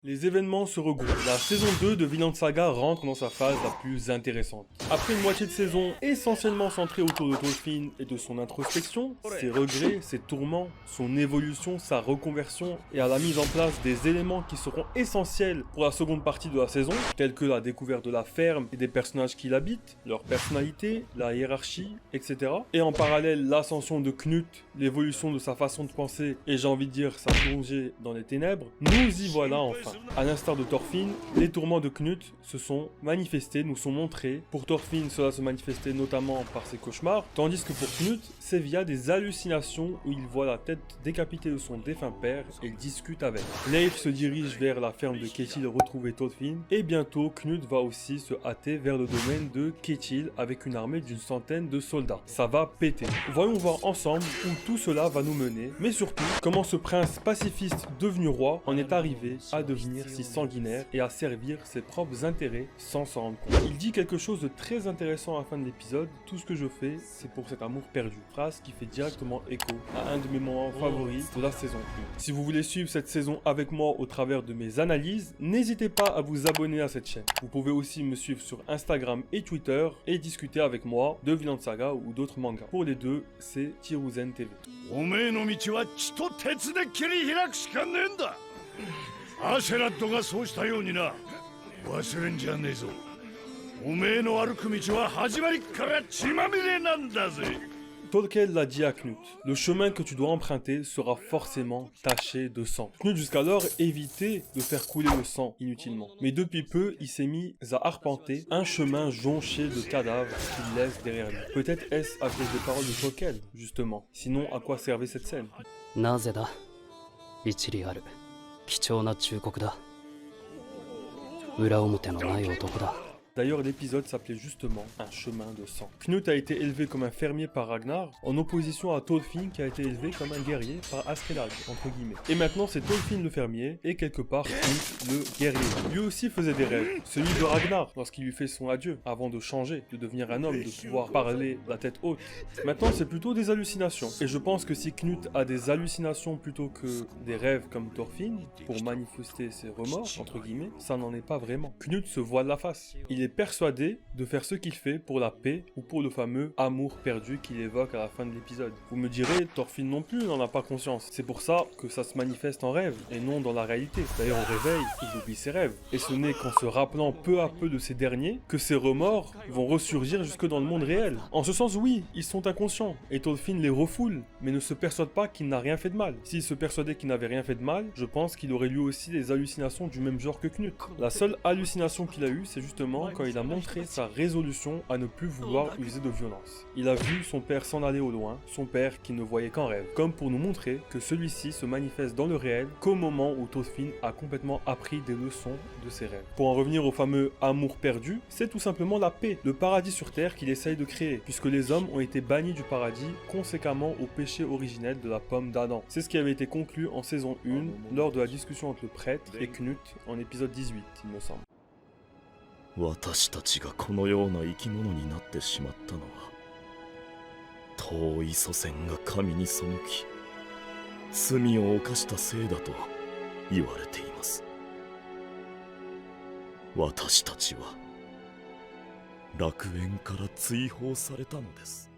Les événements se regroupent. La saison 2 de Vinland Saga rentre dans sa phase la plus intéressante. Après une moitié de saison essentiellement centrée autour de Thorfinn et de son introspection, ses regrets, ses tourments, son évolution, sa reconversion et à la mise en place des éléments qui seront essentiels pour la seconde partie de la saison, tels que la découverte de la ferme et des personnages qui l'habitent, leur personnalité, la hiérarchie, etc. Et en parallèle, l'ascension de Knut, l'évolution de sa façon de penser et j'ai envie de dire sa plongée dans les ténèbres, nous y voilà enfin. A l'instar de Thorfinn, les tourments de Knut se sont manifestés, nous sont montrés. Pour Thorfinn, cela se manifestait notamment par ses cauchemars, tandis que pour Knut, c'est via des hallucinations où il voit la tête décapitée de son défunt père et il discute avec. Leif se dirige vers la ferme de Ketil retrouver Thorfinn, et bientôt Knut va aussi se hâter vers le domaine de Ketil avec une armée d'une centaine de soldats. Ça va péter. Voyons voir ensemble où tout cela va nous mener, mais surtout, comment ce prince pacifiste devenu roi en est arrivé à devenir si sanguinaire et à servir ses propres intérêts sans s'en rendre compte. Il dit quelque chose de très intéressant à la fin de l'épisode: tout ce que je fais, c'est pour cet amour perdu. Phrase qui fait directement écho à un de mes moments favoris de la saison 1. Si vous voulez suivre cette saison avec moi au travers de mes analyses, n'hésitez pas à vous abonner à cette chaîne. Vous pouvez aussi me suivre sur Instagram et Twitter et discuter avec moi de Vinland Saga ou d'autres mangas. Pour les deux, c'est Tiruzen TV. アシェラッドがそうしたようにな。忘れんじゃねえぞ。おめえの歩く道は始まりから血まみれなんだぜ。 Tolkien l'a dit à Knut, le chemin que tu dois emprunter sera forcément taché de sang. Knut jusqu'alors évitait de faire couler le sang inutilement. Mais depuis peu, il s'est mis à arpenter un chemin jonché de cadavres qu'il laisse derrière lui. Peut-être est-ce à cause des paroles de Tolkien, justement. Sinon, à quoi servait cette scène? なぜだ一理ある貴重な忠告だ裏表のない男だ D'ailleurs, l'épisode s'appelait justement Un chemin de sang. Knut a été élevé comme un fermier par Ragnar, en opposition à Thorfinn qui a été élevé comme un guerrier par Askeladd, entre guillemets. Et maintenant, c'est Thorfinn le fermier, et quelque part Knut le guerrier. Lui aussi faisait des rêves, celui de Ragnar, lorsqu'il lui fait son adieu, avant de changer, de devenir un homme, de pouvoir parler la tête haute. Maintenant, c'est plutôt des hallucinations. Et je pense que si Knut a des hallucinations plutôt que des rêves comme Thorfinn, pour manifester ses remords, entre guillemets, ça n'en est pas vraiment. Knut se voile la face. Il est persuadé de faire ce qu'il fait pour la paix ou pour le fameux amour perdu qu'il évoque à la fin de l'épisode. Vous me direz, Thorfinn non plus n'en a pas conscience. C'est pour ça que ça se manifeste en rêve et non dans la réalité. D'ailleurs au réveil, il oublie ses rêves. Et ce n'est qu'en se rappelant peu à peu de ces derniers que ses remords vont ressurgir jusque dans le monde réel. En ce sens, oui, ils sont inconscients et Thorfinn les refoule, mais ne se persuade pas qu'il n'a rien fait de mal. S'il se persuadait qu'il n'avait rien fait de mal, je pense qu'il aurait lui aussi des hallucinations du même genre que Knut. La seule hallucination qu'il a eue, c'est justement quand il a montré sa résolution à ne plus vouloir user de violence. Il a vu son père s'en aller au loin, son père qui ne voyait qu'en rêve, comme pour nous montrer que celui-ci se manifeste dans le réel qu'au moment où Thorfinn a complètement appris des leçons de ses rêves. Pour en revenir au fameux amour perdu, c'est tout simplement la paix, le paradis sur terre qu'il essaye de créer, puisque les hommes ont été bannis du paradis conséquemment au péché originel de la pomme d'Adam. C'est ce qui avait été conclu en saison 1 lors de la discussion entre le prêtre et Knut en épisode 18, il me semble. 私たちがこのような生き物になってしまったのは遠い祖先が神に背き罪を犯したせいだと言われています。私たちは楽園から追放されたのです。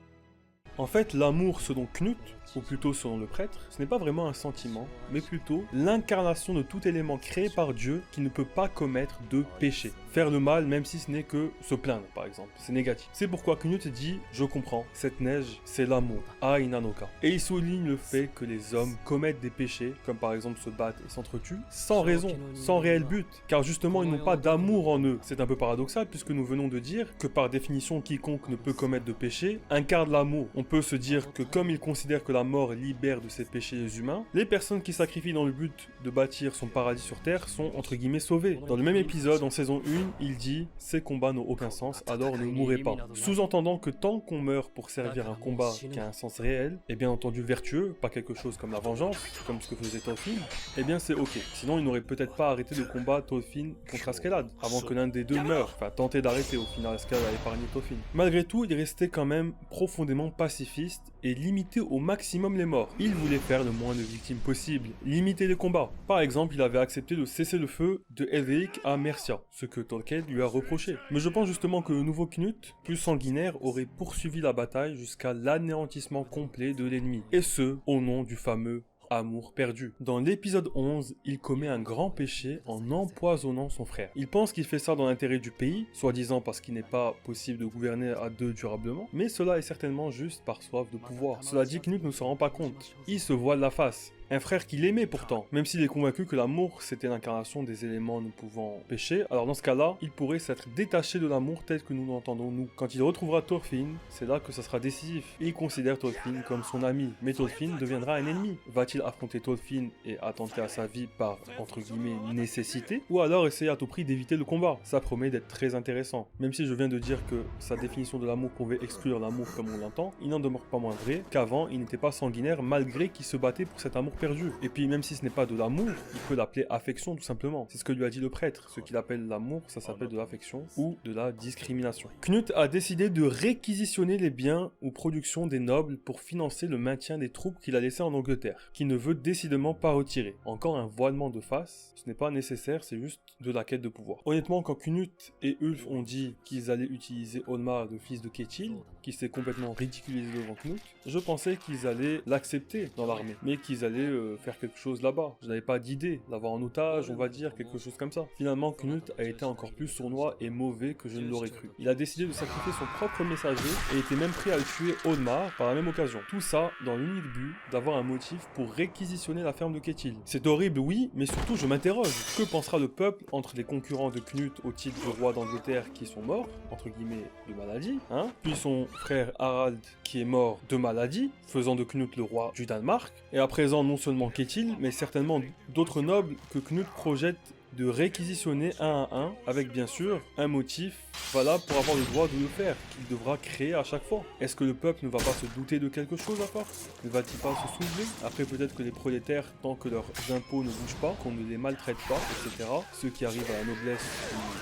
En fait, l'amour selon Knut, ou plutôt selon le prêtre, ce n'est pas vraiment un sentiment, mais plutôt l'incarnation de tout élément créé par Dieu qui ne peut pas commettre de péché. Faire le mal même si ce n'est que se plaindre par exemple, c'est négatif. C'est pourquoi Knut dit « Je comprends, cette neige c'est l'amour, Ainanoka ». Et il souligne le fait que les hommes commettent des péchés, comme par exemple se battent et s'entretuent, sans raison, sans réel but, car justement ils n'ont pas d'amour en eux. C'est un peu paradoxal puisque nous venons de dire que par définition quiconque ne peut commettre de péché incarne l'amour. On peut se dire que comme il considère que la mort libère de ses péchés humains, les personnes qui sacrifient dans le but de bâtir son paradis sur terre sont entre guillemets sauvées. Dans le même épisode, en saison 1, 1, il dit « Ces combats n'ont aucun sens, alors ne mourrez pas ». Sous-entendant que tant qu'on meurt pour servir un combat qui a un sens réel, et bien entendu vertueux, pas quelque chose comme la vengeance, comme ce que faisait Thorfinn, eh bien c'est ok. Sinon il n'aurait peut-être pas arrêté de combattre Thorfinn contre Askeladd, avant que l'un des deux meure, enfin tenter d'arrêter, au final Askeladd a épargné Thorfinn. Malgré tout, il restait quand même profondément pacifiste et limiter au maximum les morts. Il voulait faire le moins de victimes possible, limiter les combats. Par exemple, il avait accepté de cesser le feu de Erik à Mercia, ce que Tolkien lui a reproché. Mais je pense justement que le nouveau Knut, plus sanguinaire, aurait poursuivi la bataille jusqu'à l'anéantissement complet de l'ennemi, et ce, au nom du fameux amour perdu. Dans l'épisode 11, il commet un grand péché en empoisonnant son frère. Il pense qu'il fait ça dans l'intérêt du pays, soi-disant parce qu'il n'est pas possible de gouverner à deux durablement, mais cela est certainement juste par soif de pouvoir. Cela dit, Knut ne se rend pas compte. Il se voile la face. Un frère qu'il aimait pourtant, même s'il est convaincu que l'amour c'était l'incarnation des éléments ne pouvant pécher, alors dans ce cas-là, il pourrait s'être détaché de l'amour tel que nous l'entendons nous. Quand il retrouvera Thorfinn, c'est là que ça sera décisif. Il considère Thorfinn comme son ami, mais Thorfinn deviendra un ennemi. Va-t-il affronter Thorfinn et attenter à sa vie par, entre guillemets, nécessité, ou alors essayer à tout prix d'éviter le combat? Ça promet d'être très intéressant. Même si je viens de dire que sa définition de l'amour pouvait exclure l'amour comme on l'entend, il n'en demeure pas moins vrai qu'avant il n'était pas sanguinaire malgré qu'il se battait pour cet amour perdu. Et puis même si ce n'est pas de l'amour, il peut l'appeler affection tout simplement. C'est ce que lui a dit le prêtre. Ce qu'il appelle l'amour, ça s'appelle de l'affection ou de la discrimination. Knut a décidé de réquisitionner les biens ou productions des nobles pour financer le maintien des troupes qu'il a laissées en Angleterre, qu'il ne veut décidément pas retirer. Encore un voilement de face, ce n'est pas nécessaire, c'est juste de la quête de pouvoir. Honnêtement, quand Knut et Ulf ont dit qu'ils allaient utiliser Olmar, le fils de Ketil, qui s'est complètement ridiculisé devant Knut, je pensais qu'ils allaient l'accepter dans l'armée, mais qu'ils allaient faire quelque chose là-bas. Je n'avais pas d'idée d'avoir en otage, on va dire, quelque chose comme ça. Finalement, Knut a été encore plus sournois et mauvais que je ne l'aurais cru. Il a décidé de sacrifier son propre messager et était même prêt à le tuer Olmar par la même occasion. Tout ça dans l'unique but d'avoir un motif pour réquisitionner la ferme de Ketil. C'est horrible, oui, mais surtout je m'interroge. Que pensera le peuple entre les concurrents de Knut au titre de roi d'Angleterre qui sont morts, entre guillemets, de maladie, puis son frère Harald qui est mort de maladie, faisant de Knut le roi du Danemark, et à présent non seulement Ketil, mais certainement d'autres nobles que Knut projette de réquisitionner un à un, avec bien sûr un motif valable pour avoir le droit de le faire, qu'il devra créer à chaque fois. Est-ce que le peuple ne va pas se douter de quelque chose à force? Ne va-t-il pas se soulever? Après peut-être que les prolétaires, tant que leurs impôts ne bougent pas, qu'on ne les maltraite pas, etc., ceux qui arrivent à la noblesse,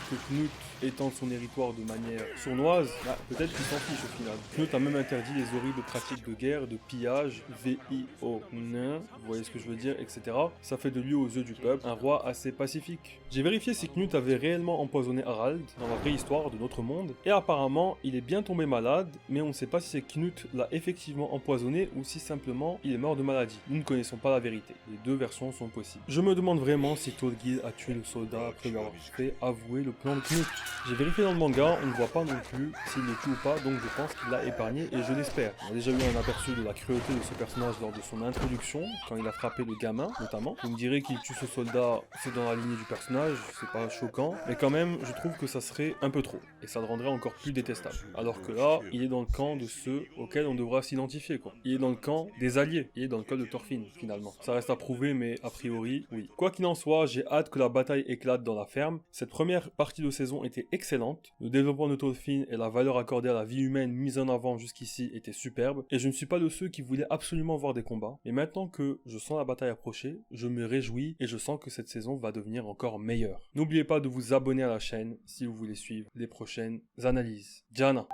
que Knut étend son territoire de manière sournoise, peut-être qu'ils s'en fichent au final. Knut a même interdit les horribles pratiques de guerre, de pillage, VIO, vous voyez ce que je veux dire, etc. Ça fait de lui, aux yeux du peuple, un roi assez pacifique. J'ai vérifié si Knut avait réellement empoisonné Harald dans la vraie histoire de notre monde, et apparemment il est bien tombé malade, mais on ne sait pas si c'est Knut l'a effectivement empoisonné ou si simplement il est mort de maladie. Nous ne connaissons pas la vérité, les deux versions sont possibles. Je me demande vraiment si Thorgil a tué le soldat après lui avoir fait avouer le plan de Knut. J'ai vérifié dans le manga, on ne voit pas non plus s'il le tue ou pas, donc je pense qu'il l'a épargné et je l'espère. On a déjà eu un aperçu de la cruauté de ce personnage lors de son introduction, quand il a frappé le gamin notamment. Vous me direz qu'il tue ce soldat, c'est dans la lignée du personnage, c'est pas choquant, mais quand même je trouve que ça serait un peu trop, et ça le rendrait encore plus détestable. Alors que là, il est dans le camp de ceux auxquels on devra s'identifier quoi. Il est dans le camp des alliés, il est dans le camp de Thorfinn finalement. Ça reste à prouver, mais a priori, oui. Quoi qu'il en soit, j'ai hâte que la bataille éclate dans la ferme. Cette première partie de saison était excellente, le développement de Thorfinn et la valeur accordée à la vie humaine mise en avant jusqu'ici était superbe, et je ne suis pas de ceux qui voulaient absolument voir des combats, mais maintenant que je sens la bataille approcher, je me réjouis et je sens que cette saison va devenir encore meilleure. N'oubliez pas de vous abonner à la chaîne si vous voulez suivre les prochaines analyses. Diana.